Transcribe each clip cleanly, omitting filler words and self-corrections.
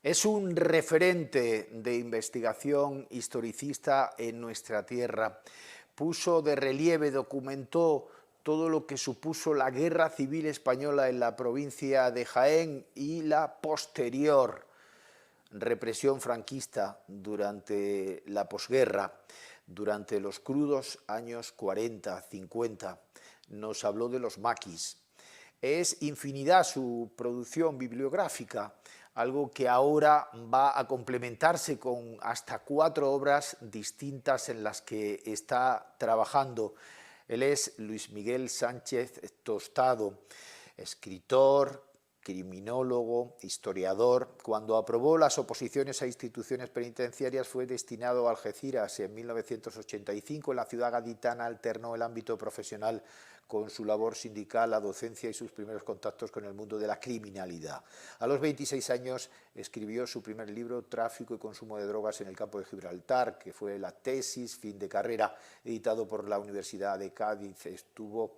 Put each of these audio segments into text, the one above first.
Es un referente de investigación historicista en nuestra tierra. Puso de relieve, documentó todo lo que supuso la Guerra Civil Española en la provincia de Jaén y la posterior represión franquista durante la posguerra, durante los crudos años 40, 50. Nos habló de los maquis. Es infinidad su producción bibliográfica, algo que ahora va a complementarse con hasta 4 obras distintas en las que está trabajando. Él es Luis Miguel Sánchez Tostado, escritor, criminólogo, historiador. Cuando aprobó las oposiciones a instituciones penitenciarias fue destinado a Algeciras. En 1985 en la ciudad gaditana alternó el ámbito profesional con su labor sindical, la docencia y sus primeros contactos con el mundo de la criminalidad. A los 26 años escribió su primer libro, Tráfico y consumo de drogas en el campo de Gibraltar, que fue la tesis fin de carrera, editado por la Universidad de Cádiz. Estudio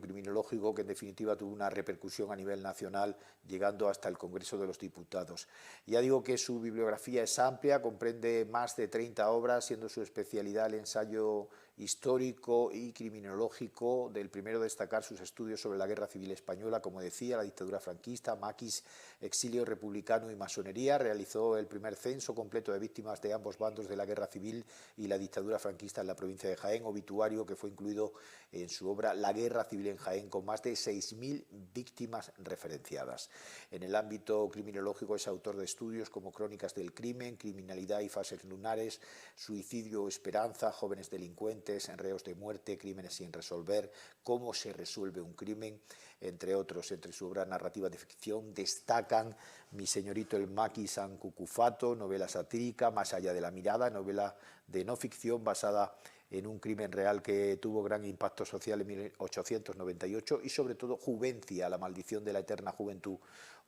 criminológico que en definitiva tuvo una repercusión a nivel nacional, llegando hasta el Congreso de los Diputados. Ya digo que su bibliografía es amplia, comprende más de 30 obras, siendo su especialidad el ensayo histórico y criminológico. Del primero destacar sus estudios sobre la Guerra Civil Española, como decía, la dictadura franquista, maquis, exilio republicano y masonería. Realizó el primer censo completo de víctimas de ambos bandos de la Guerra Civil y la dictadura franquista en la provincia de Jaén, obituario que fue incluido en su obra La Guerra Civil en Jaén, con más de 6.000 víctimas referenciadas. En el ámbito criminológico es autor de estudios como Crónicas del crimen, Criminalidad y fases lunares, Suicidio o esperanza, Jóvenes delincuentes, Enreos de muerte, Crímenes sin resolver, Cómo se resuelve un crimen, entre otros. Entre su obra narrativa de ficción destacan Mi señorito el Maqui San Cucufato, novela satírica, Más allá de la mirada, novela de no ficción basada en un crimen real que tuvo gran impacto social en 1898, y sobre todo Juvencia, la maldición de la eterna juventud,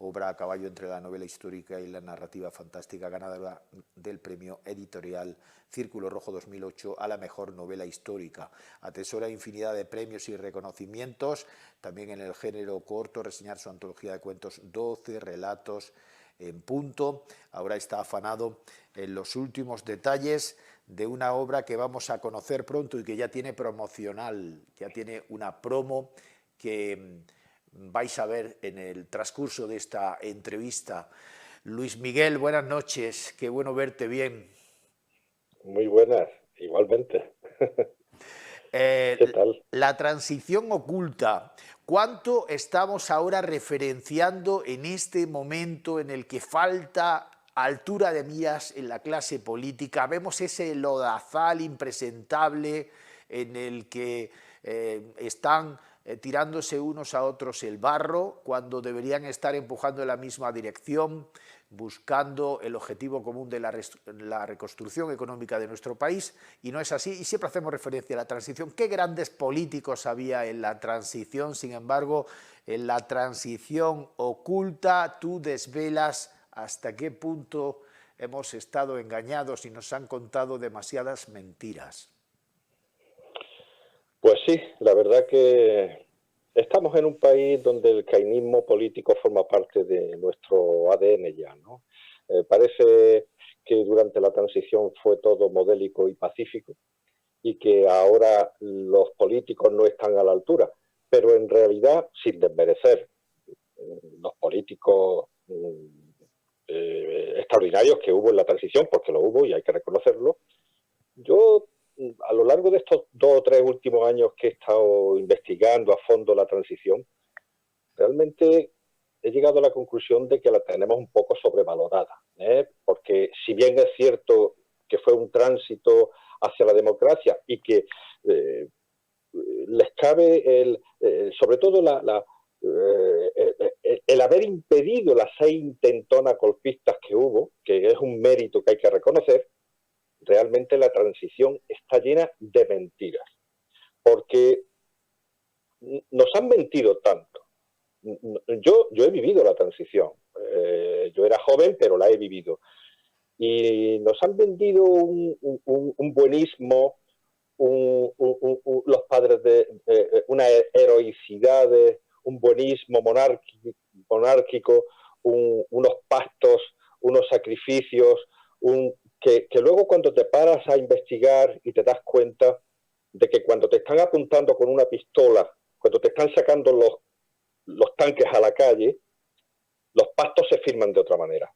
obra a caballo entre la novela histórica y la narrativa fantástica, ganadora del premio editorial Círculo Rojo 2008 a la mejor novela histórica. Atesora infinidad de premios y reconocimientos, también en el género corto, reseñar su antología de cuentos 12 relatos en punto. Ahora está afanado en los últimos detalles de una obra que vamos a conocer pronto y que ya tiene promocional, ya tiene una promo que vais a ver en el transcurso de esta entrevista. Luis Miguel, buenas noches, qué bueno verte bien. Muy buenas, igualmente. ¿Qué tal? La transición oculta. ¿Cuánto estamos ahora referenciando en este momento en el que falta altura de miras en la clase política? Vemos ese lodazal impresentable en el que están tirándose unos a otros el barro, cuando deberían estar empujando en la misma dirección, buscando el objetivo común de la reconstrucción económica de nuestro país, y no es así, y siempre hacemos referencia a la transición. ¿Qué grandes políticos había en la transición? Sin embargo, en la transición oculta tú desvelas hasta qué punto hemos estado engañados y nos han contado demasiadas mentiras. Pues sí, la verdad que estamos en un país donde el cainismo político forma parte de nuestro ADN ya, ¿no? Parece que durante la transición fue todo modélico y pacífico y que ahora los políticos no están a la altura, pero en realidad, sin desmerecer los políticos extraordinarios que hubo en la transición, porque lo hubo y hay que reconocerlo, yo a lo largo de estos 2 o 3 últimos años que he estado investigando a fondo la transición, realmente he llegado a la conclusión de que la tenemos un poco sobrevalorada, porque si bien es cierto que fue un tránsito hacia la democracia y que les cabe sobre todo el haber impedido las 6 intentonas golpistas que hubo, que es un mérito que hay que reconocer, realmente la transición está llena de mentiras. Porque nos han mentido tanto. Yo he vivido la transición. Yo era joven, pero la he vivido. Y nos han vendido un buenismo, los padres de una heroicidad, un buenismo monárquico, unos pactos, unos sacrificios, que luego cuando te paras a investigar y te das cuenta de que cuando te están apuntando con una pistola, cuando te están sacando los tanques a la calle, los pactos se firman de otra manera.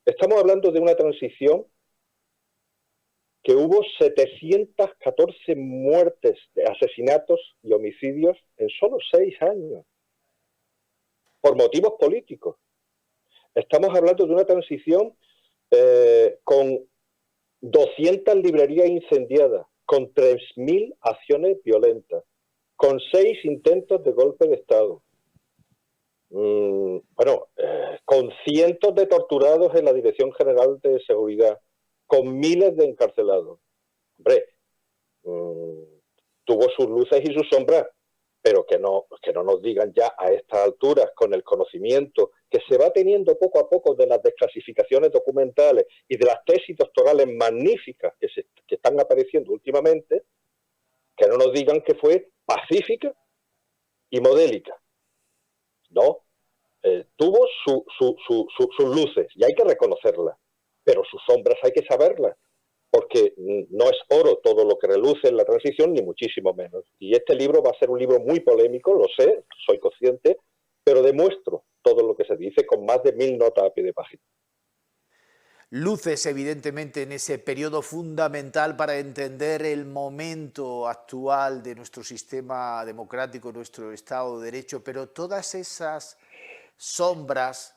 Estamos hablando de una transición que hubo 714 muertes de asesinatos y homicidios en solo 6 años, por motivos políticos. Estamos hablando de una transición con 200 librerías incendiadas, con 3.000 acciones violentas, con 6 intentos de golpe de Estado. Con cientos de torturados en la Dirección General de Seguridad, con miles de encarcelados. Hombre, tuvo sus luces y sus sombras, pero que no nos digan ya a estas alturas, con el conocimiento que se va teniendo poco a poco de las desclasificaciones documentales y de las tesis doctorales magníficas que están apareciendo últimamente, que no nos digan que fue pacífica y modélica. No, tuvo sus luces y hay que reconocerlas, pero sus sombras hay que saberlas, porque no es oro todo lo que reluce en la transición, ni muchísimo menos. Y este libro va a ser un libro muy polémico, lo sé, soy consciente, pero demuestro todo lo que se dice con más de 1000 notas a pie de página. Luces, evidentemente, en ese periodo fundamental para entender el momento actual de nuestro sistema democrático, nuestro Estado de Derecho, pero todas esas sombras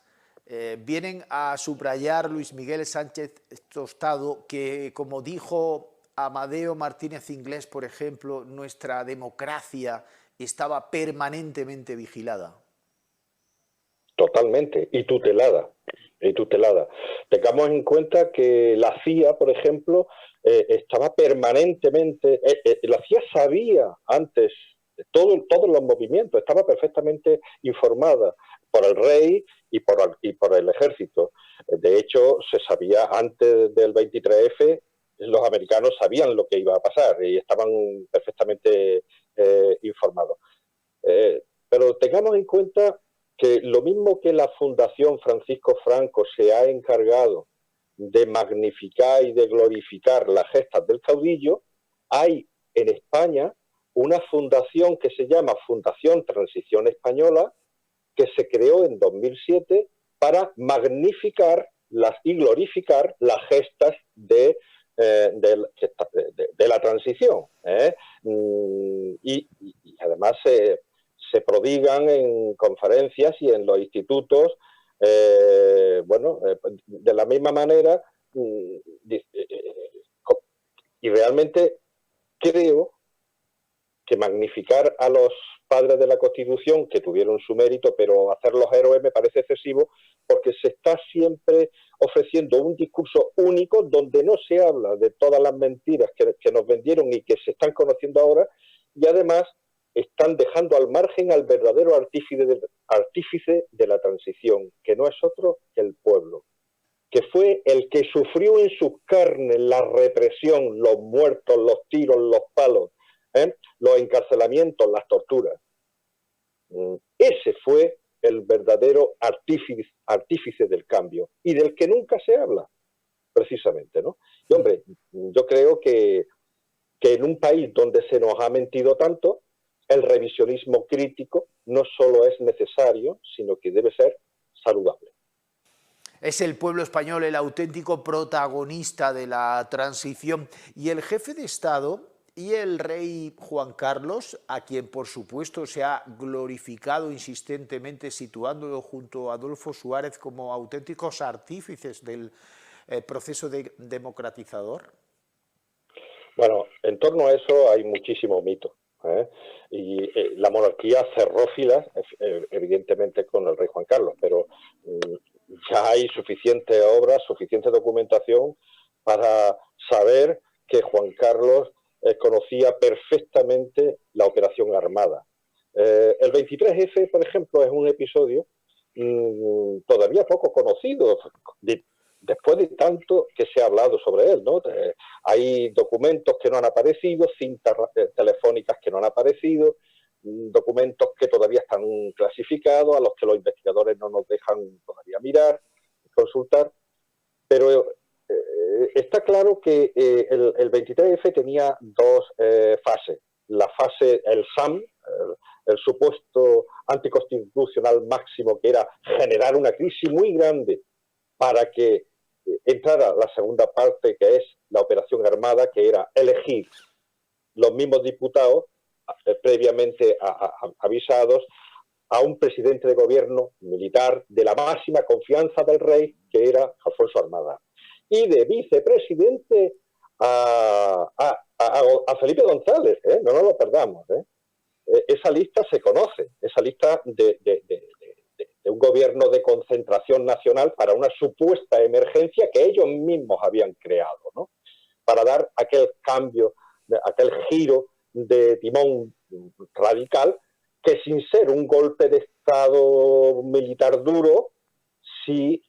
vienen a subrayar Luis Miguel Sánchez Tostado, que, como dijo Amadeo Martínez Inglés, por ejemplo, nuestra democracia estaba permanentemente vigilada. Totalmente, y tutelada. Tengamos en cuenta que la CIA, por ejemplo, estaba permanentemente, la CIA sabía antes todos los movimientos, estaba perfectamente informada por el rey y por el ejército. De hecho, se sabía antes del 23F, los americanos sabían lo que iba a pasar y estaban perfectamente informados. Pero tengamos en cuenta que lo mismo que la Fundación Francisco Franco se ha encargado de magnificar y de glorificar las gestas del caudillo, hay en España una fundación que se llama Fundación Transición Española, que se creó en 2007 para magnificar y glorificar las gestas de la transición. Y además se prodigan en conferencias y en los institutos, de la misma manera, y realmente creo que magnificar a los padres de la Constitución, que tuvieron su mérito, pero hacerlos héroes me parece excesivo, porque se está siempre ofreciendo un discurso único donde no se habla de todas las mentiras que nos vendieron y que se están conociendo ahora, y además están dejando al margen al verdadero artífice de la transición, que no es otro que el pueblo, que fue el que sufrió en sus carnes la represión, los muertos, los tiros, los palos, los encarcelamientos, las torturas. Ese fue el verdadero artífice del cambio y del que nunca se habla, precisamente, ¿no? Y hombre, yo creo que en un país donde se nos ha mentido tanto, el revisionismo crítico no solo es necesario, sino que debe ser saludable. Es el pueblo español el auténtico protagonista de la transición, y el jefe de Estado y el rey Juan Carlos, a quien por supuesto se ha glorificado insistentemente, situándolo junto a Adolfo Suárez como auténticos artífices del proceso democratizador. Bueno, en torno a eso hay muchísimo mito. Y la monarquía cerró filas, evidentemente con el rey Juan Carlos, pero ya hay suficiente obra, suficiente documentación para saber que Juan Carlos conocía perfectamente la operación armada. El 23F, por ejemplo, es un episodio todavía poco conocido, después de tanto que se ha hablado sobre él, ¿no? Hay documentos que no han aparecido, cintas telefónicas que no han aparecido, documentos que todavía están clasificados, a los que los investigadores no nos dejan todavía mirar, consultar, pero está claro que el 23F tenía dos fases. La fase, el SAM, el supuesto anticonstitucional máximo, que era generar una crisis muy grande para que entrara la segunda parte, que es la operación armada, que era elegir los mismos diputados previamente avisados a un presidente de gobierno militar de la máxima confianza del rey, que era Alfonso Armada, y de vicepresidente a Felipe González, no nos lo perdamos. Esa lista se conoce, esa lista de un gobierno de concentración nacional para una supuesta emergencia que ellos mismos habían creado, ¿no? Para dar aquel cambio, aquel giro de timón radical, que sin ser un golpe de Estado militar duro, sí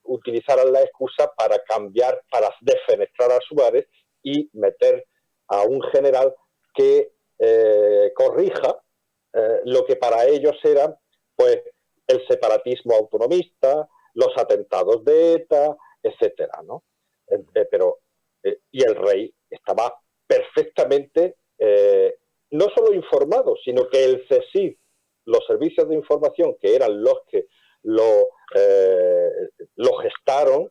utilizaran la excusa para cambiar, para defenestrar a Suárez y meter a un general que corrija lo que para ellos era, pues, el separatismo autonomista, los atentados de ETA, etcétera, ¿no? Y el rey estaba perfectamente no solo informado, sino que el CSIC, los servicios de información, que eran los que lo gestaron,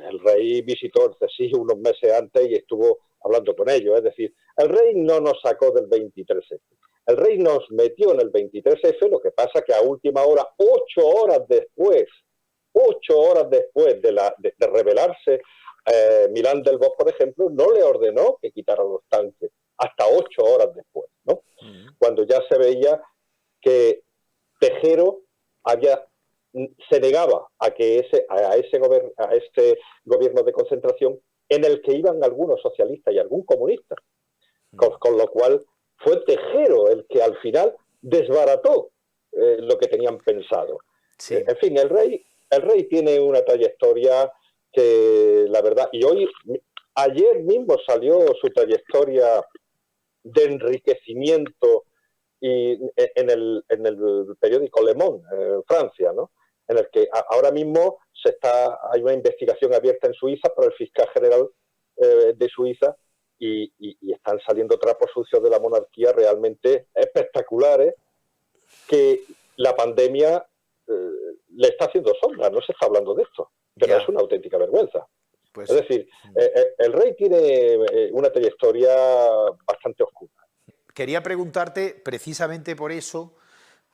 el rey visitó el CSIC unos meses antes y estuvo hablando con ellos. Es decir, el rey no nos sacó del 23F. El rey nos metió en el 23F, lo que pasa que a última hora, 8 horas después de rebelarse Milán del Bosch, por ejemplo, no le ordenó que quitaran los tanques, hasta 8 horas después, ¿no? Cuando ya se veía que Tejero se negaba a que este gobierno de concentración, en el que iban algunos socialistas y algún comunista, con lo cual fue Tejero el que al final desbarató lo que tenían pensado. Sí. En fin, el rey tiene una trayectoria que, la verdad, y ayer mismo salió su trayectoria de enriquecimiento en el periódico Le Monde, en Francia, ¿no? En el que ahora mismo hay una investigación abierta en Suiza por el fiscal general de Suiza, y están saliendo trapos sucios de la monarquía realmente espectaculares, que la pandemia le está haciendo sombra. No se está hablando de esto, pero es una auténtica vergüenza. Pues, es decir, el rey tiene una trayectoria bastante oscura. Quería preguntarte precisamente por eso,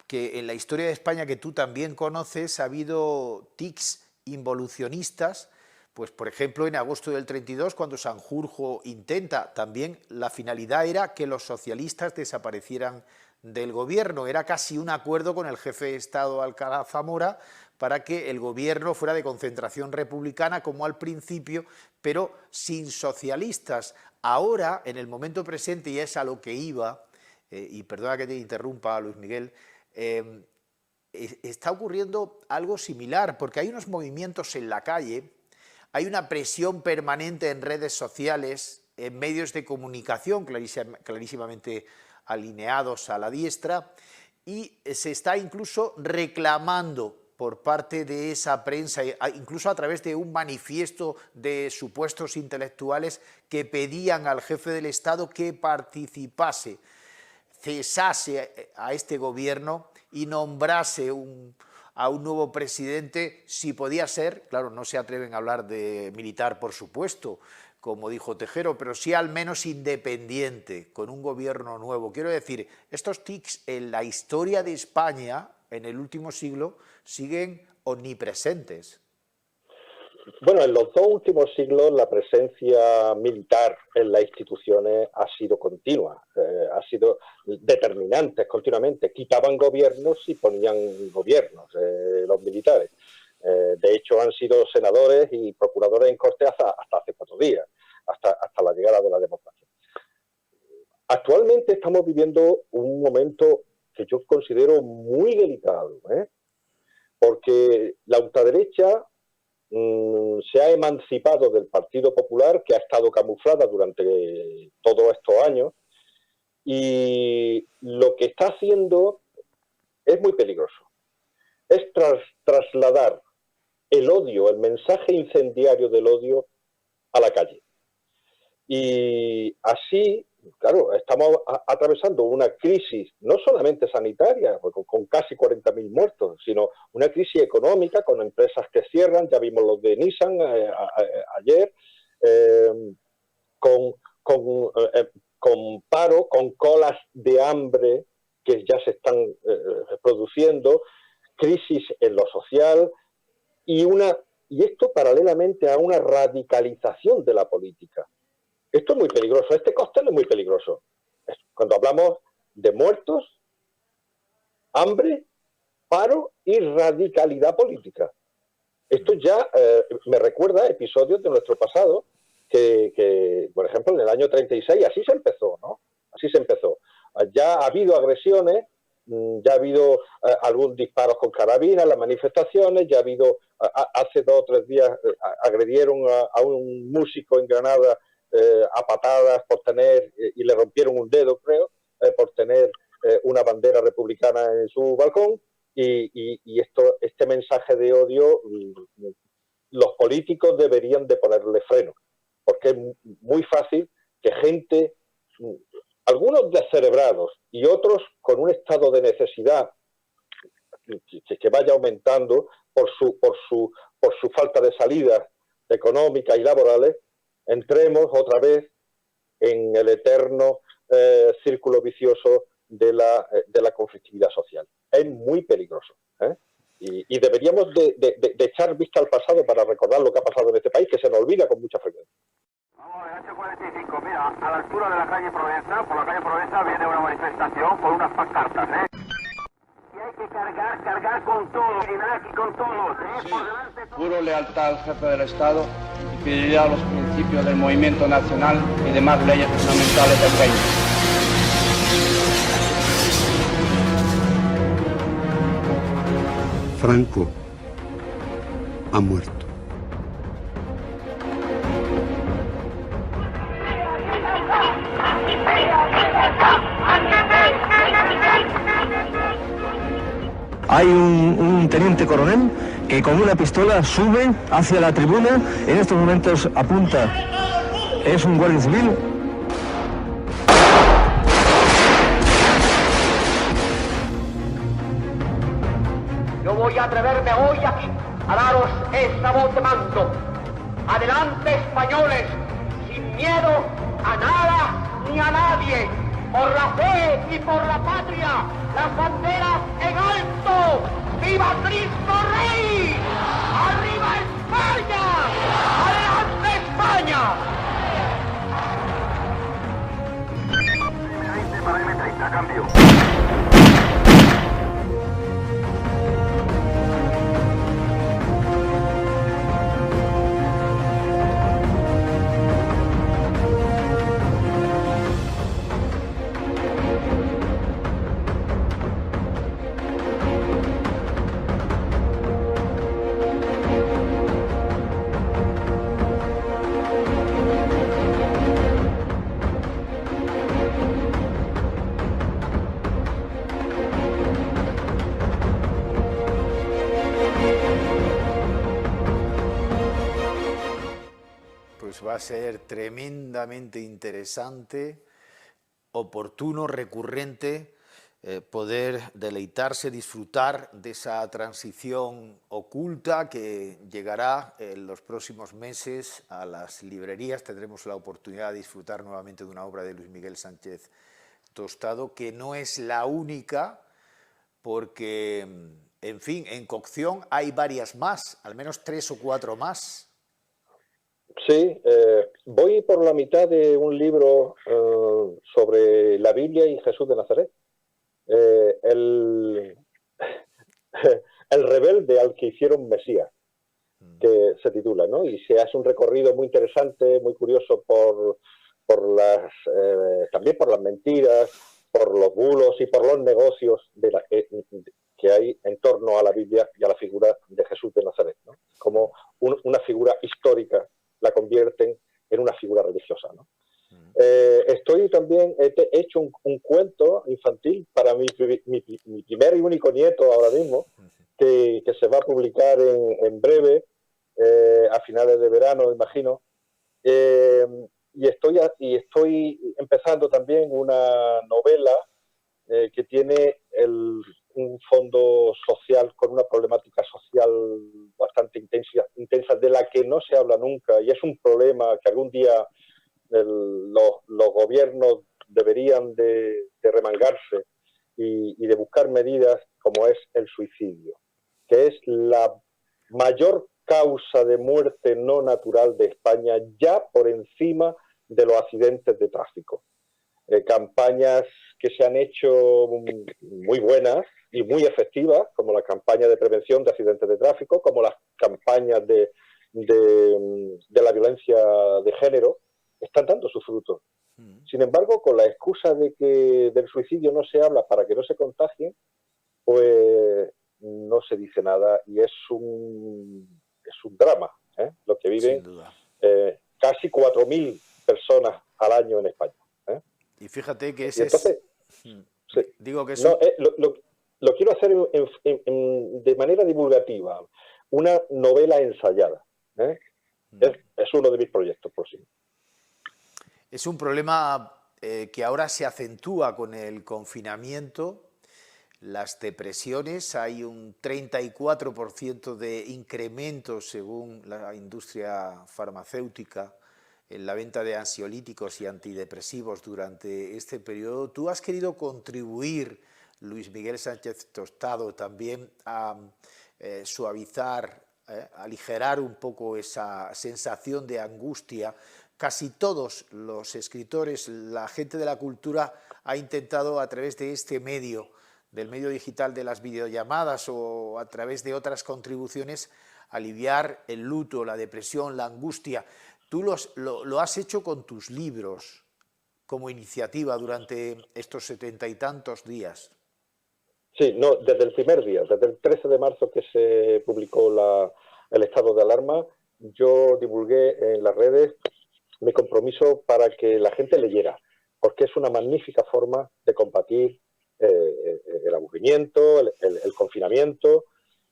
que en la historia de España, que tú también conoces, ha habido tics involucionistas. Pues, por ejemplo, en agosto del 32, cuando Sanjurjo intenta, también la finalidad era que los socialistas desaparecieran del gobierno. Era casi un acuerdo con el jefe de Estado, Alcalá Zamora, para que el gobierno fuera de concentración republicana, como al principio, pero sin socialistas. Ahora, en el momento presente, y es a lo que iba, y perdona que te interrumpa, Luis Miguel, está ocurriendo algo similar, porque hay unos movimientos en la calle. Hay una presión permanente en redes sociales, en medios de comunicación clarísimamente alineados a la diestra, y se está incluso reclamando por parte de esa prensa, incluso a través de un manifiesto de supuestos intelectuales que pedían al jefe del Estado que participase, cesase a este gobierno y nombrase a un nuevo presidente, si podía ser, claro, no se atreven a hablar de militar, por supuesto, como dijo Tejero, pero sí al menos independiente, con un gobierno nuevo. Quiero decir, estos tics en la historia de España, en el último siglo, siguen omnipresentes. Bueno, en los 2 últimos siglos la presencia militar en las instituciones ha sido continua, ha sido determinante. antes continuamente quitaban gobiernos y ponían gobiernos, los militares. De hecho, han sido senadores y procuradores en Corte hasta hace 4 días, hasta la llegada de la democracia. Actualmente estamos viviendo un momento que yo considero muy delicado, porque la ultraderecha se ha emancipado del Partido Popular, que ha estado camuflada durante todos estos años, y lo que está haciendo es muy peligroso. Es trasladar el odio, el mensaje incendiario del odio a la calle. Y así, claro, estamos atravesando una crisis no solamente sanitaria, con casi 40.000 muertos, sino una crisis económica con empresas que cierran, ya vimos los de Nissan ayer, con paro, con colas de hambre que ya se están produciendo, crisis en lo social y esto paralelamente a una radicalización de la política. Esto es muy peligroso, este cóctel es muy peligroso. Cuando hablamos de muertos, hambre, paro y radicalidad política. Esto ya me recuerda a episodios de nuestro pasado que, por ejemplo, en el año 36 así se empezó, ¿no? Así se empezó. Ya ha habido agresiones, ya ha habido algún disparos con carabinas en las manifestaciones, ya ha habido, hace 2 o 3 días agredieron a un músico en Granada a patadas por tener, y le rompieron un dedo, creo, por tener una bandera republicana en su balcón, y este mensaje de odio, los políticos deberían de ponerle freno, porque es muy fácil que gente, algunos descerebrados y otros con un estado de necesidad que vaya aumentando por su falta de salidas económicas y laborales, entremos otra vez en el eterno círculo vicioso de la conflictividad social. Es muy peligroso, y deberíamos de echar vista al pasado para recordar lo que ha pasado en este país, que se nos olvida con mucha frecuencia. Vamos, el 845, mira, a la altura de la calle Provenza, por la calle Provenza viene una manifestación con unas pancartas, Y hay que cargar con todo, y con todos, Sí. Por delante todo. Juro lealtad al jefe del Estado y fidelidad a los principios del movimiento nacional y demás leyes fundamentales del país. Franco ha muerto. Hay un teniente coronel que con una pistola sube hacia la tribuna, en estos momentos apunta, es un guardia civil. Yo voy a atreverme hoy aquí a daros esta voz de mando. Adelante, españoles, sin miedo a nada ni a nadie, por la fe y por la patria, las banderas en alto. ¡Viva Cristo Rey! ¡Arriba España! ¡Adelante España! M20 para M30, cambio. Pues va a ser tremendamente interesante, oportuno, recurrente, poder deleitarse, disfrutar de esa transición oculta que llegará en los próximos meses a las librerías. Tendremos la oportunidad de disfrutar nuevamente de una obra de Luis Miguel Sánchez Tostado, que no es la única, porque, en fin, en cocción hay varias más, al menos 3 o 4 más. Sí, voy por la mitad de un libro sobre la Biblia y Jesús de Nazaret. el rebelde al que hicieron Mesías, que se titula, ¿no? Y se hace un recorrido muy interesante, muy curioso también por las mentiras, por los bulos y por los negocios que hay en torno a la Biblia y a la figura de Jesús de Nazaret, ¿no? Como una figura histórica la convierten en una figura religiosa, ¿no? Estoy también, he hecho un cuento infantil para mi primer y único nieto ahora mismo, que se va a publicar en breve, a finales de verano, imagino. Y estoy empezando también una novela que tiene un fondo social con una problemática social bastante intensa, de la que no se habla nunca, y es un problema que algún día los gobiernos deberían de remangarse y de buscar medidas, como es el suicidio, que es la mayor causa de muerte no natural de España, ya por encima de los accidentes de tráfico. Campañas que se han hecho muy buenas y muy efectivas, como la campaña de prevención de accidentes de tráfico, como las campañas de la violencia de género, están dando sus frutos. Sin embargo, con la excusa de que del suicidio no se habla para que no se contagien, pues no se dice nada, y es un drama, lo que viven casi 4.000 personas al año en España. Y fíjate que digo que lo quiero hacer de manera divulgativa, una novela ensayada. Es uno de mis proyectos próximos. Es un problema que ahora se acentúa con el confinamiento. Las depresiones, hay un 34% de incremento según la industria farmacéutica en la venta de ansiolíticos y antidepresivos durante este periodo. Tú has querido contribuir, Luis Miguel Sánchez Tostado, también a suavizar, aligerar un poco esa sensación de angustia. Casi todos los escritores, la gente de la cultura, ha intentado a través de este medio, del medio digital de las videollamadas o a través de otras contribuciones, aliviar el luto, la depresión, la angustia. Tú lo has hecho con tus libros como iniciativa durante estos 70 y tantos días. Sí, no, desde el primer día, desde el 13 de marzo que se publicó el estado de alarma, yo divulgué en las redes mi compromiso para que la gente leyera, porque es una magnífica forma de combatir el aburrimiento, el confinamiento,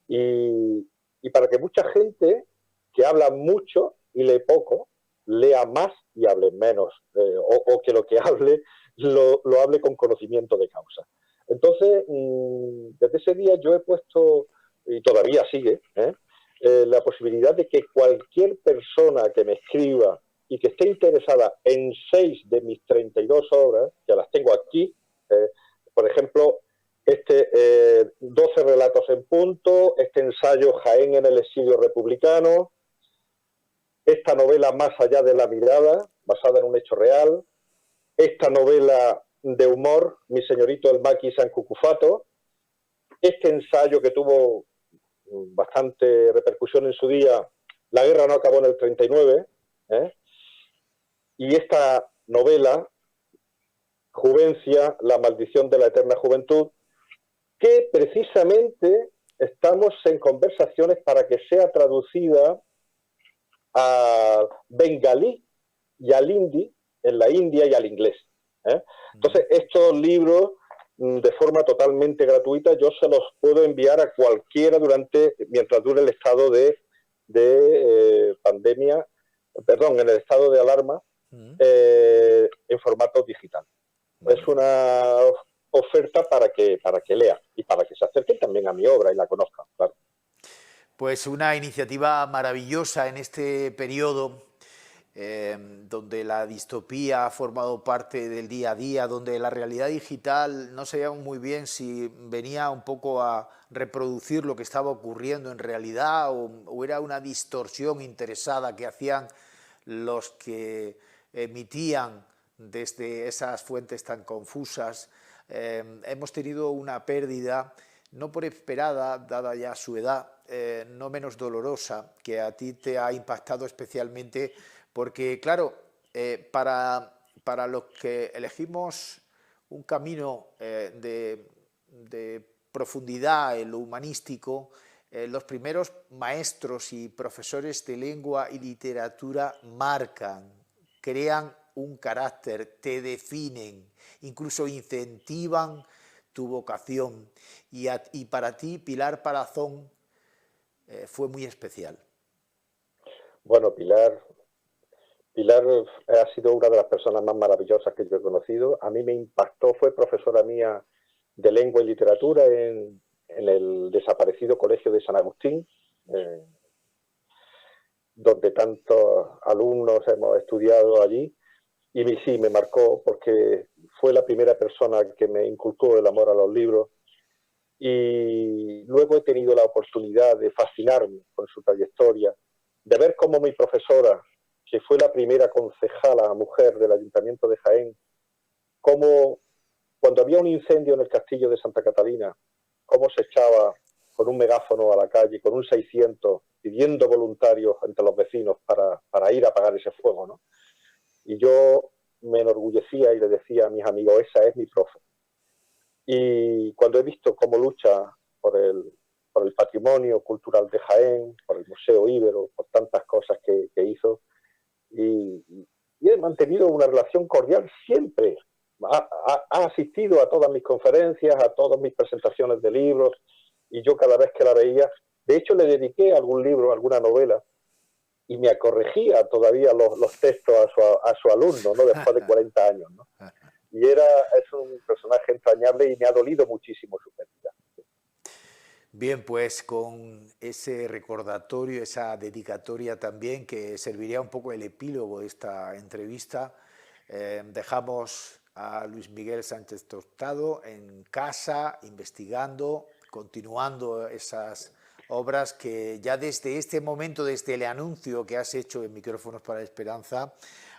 y para que mucha gente que habla mucho y lee poco, lea más y hable menos, o que lo que hable lo hable con conocimiento de causa. Entonces, desde ese día yo he puesto, y todavía sigue, la posibilidad de que cualquier persona que me escriba y que esté interesada en 6 de mis 32 obras, que las tengo aquí, por ejemplo, 12 relatos en punto, este ensayo Jaén en el exilio republicano, esta novela Más allá de la mirada, basada en un hecho real, esta novela de humor, Mi señorito el Maqui San Cucufato, este ensayo que tuvo bastante repercusión en su día, La guerra no acabó en el 39, y esta novela, Juvencia, la maldición de la eterna juventud, que precisamente estamos en conversaciones para que sea traducida al bengalí y al hindi en la India y al inglés. Entonces, estos libros, de forma totalmente gratuita, yo se los puedo enviar a cualquiera mientras dure el estado de pandemia, perdón, en el estado de alarma, en formato digital. Es una oferta para que lea y para que se acerquen también a mi obra y la conozcan, claro. Pues una iniciativa maravillosa en este periodo donde la distopía ha formado parte del día a día, donde la realidad digital no sabíamos muy bien si venía un poco a reproducir lo que estaba ocurriendo en realidad o era una distorsión interesada que hacían los que emitían desde esas fuentes tan confusas hemos tenido una pérdida, no por esperada, dada ya su edad, no menos dolorosa, que a ti te ha impactado especialmente, porque claro, para los que elegimos un camino de profundidad en lo humanístico, los primeros maestros y profesores de lengua y literatura marcan, crean un carácter, te definen, incluso incentivan tu vocación. Y para ti, Pilar Palazón, fue muy especial. Bueno, Pilar ha sido una de las personas más maravillosas que yo he conocido. A mí me impactó, fue profesora mía de lengua y literatura en el desaparecido Colegio de San Agustín, donde tantos alumnos hemos estudiado allí. Y sí, me marcó porque fue la primera persona que me inculcó el amor a los libros. Y luego he tenido la oportunidad de fascinarme con su trayectoria, de ver cómo mi profesora, que fue la primera concejala mujer del Ayuntamiento de Jaén, cómo cuando había un incendio en el castillo de Santa Catalina, cómo se echaba con un megáfono a la calle, con un 600, pidiendo voluntarios entre los vecinos para ir a apagar ese fuego, ¿no? Y yo me enorgullecía y le decía a mis amigos, esa es mi profe. Y cuando he visto cómo lucha por el patrimonio cultural de Jaén, por el Museo Íbero, por tantas cosas que hizo, y he mantenido una relación cordial siempre. Ha asistido a todas mis conferencias, a todas mis presentaciones de libros, y yo cada vez que la veía, de hecho le dediqué algún libro, alguna novela, y me corregía todavía los textos a su alumno, ¿no? Después de 40 años, ¿no? Y es un personaje entrañable y me ha dolido muchísimo su pérdida. Bien, pues con ese recordatorio, esa dedicatoria también, que serviría un poco el epílogo de esta entrevista, dejamos a Luis Miguel Sánchez Tostado en casa, investigando, continuando esas obras que ya desde este momento, desde el anuncio que has hecho en Micrófonos para la Esperanza,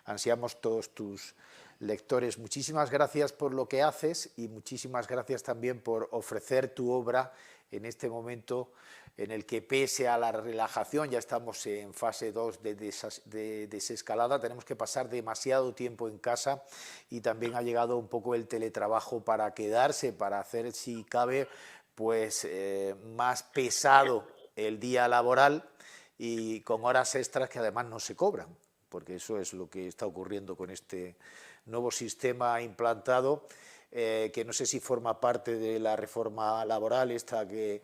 ansiamos todos tus lectores. Muchísimas gracias por lo que haces y muchísimas gracias también por ofrecer tu obra en este momento en el que, pese a la relajación, ya estamos en fase 2 de desescalada, tenemos que pasar demasiado tiempo en casa y también ha llegado un poco el teletrabajo para quedarse, para hacer, si cabe, pues más pesado el día laboral y con horas extras que además no se cobran, porque eso es lo que está ocurriendo con este nuevo sistema implantado, que no sé si forma parte de la reforma laboral esta que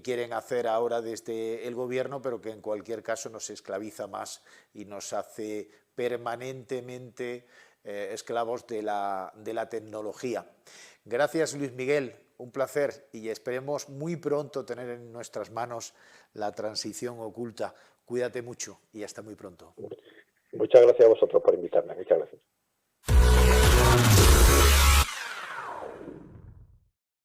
quieren hacer ahora desde el gobierno, pero que en cualquier caso nos esclaviza más y nos hace permanentemente esclavos de la tecnología. Gracias, Luis Miguel, un placer, y esperemos muy pronto tener en nuestras manos la transición oculta. Cuídate mucho y hasta muy pronto. Muchas gracias a vosotros por invitarme. Muchas gracias.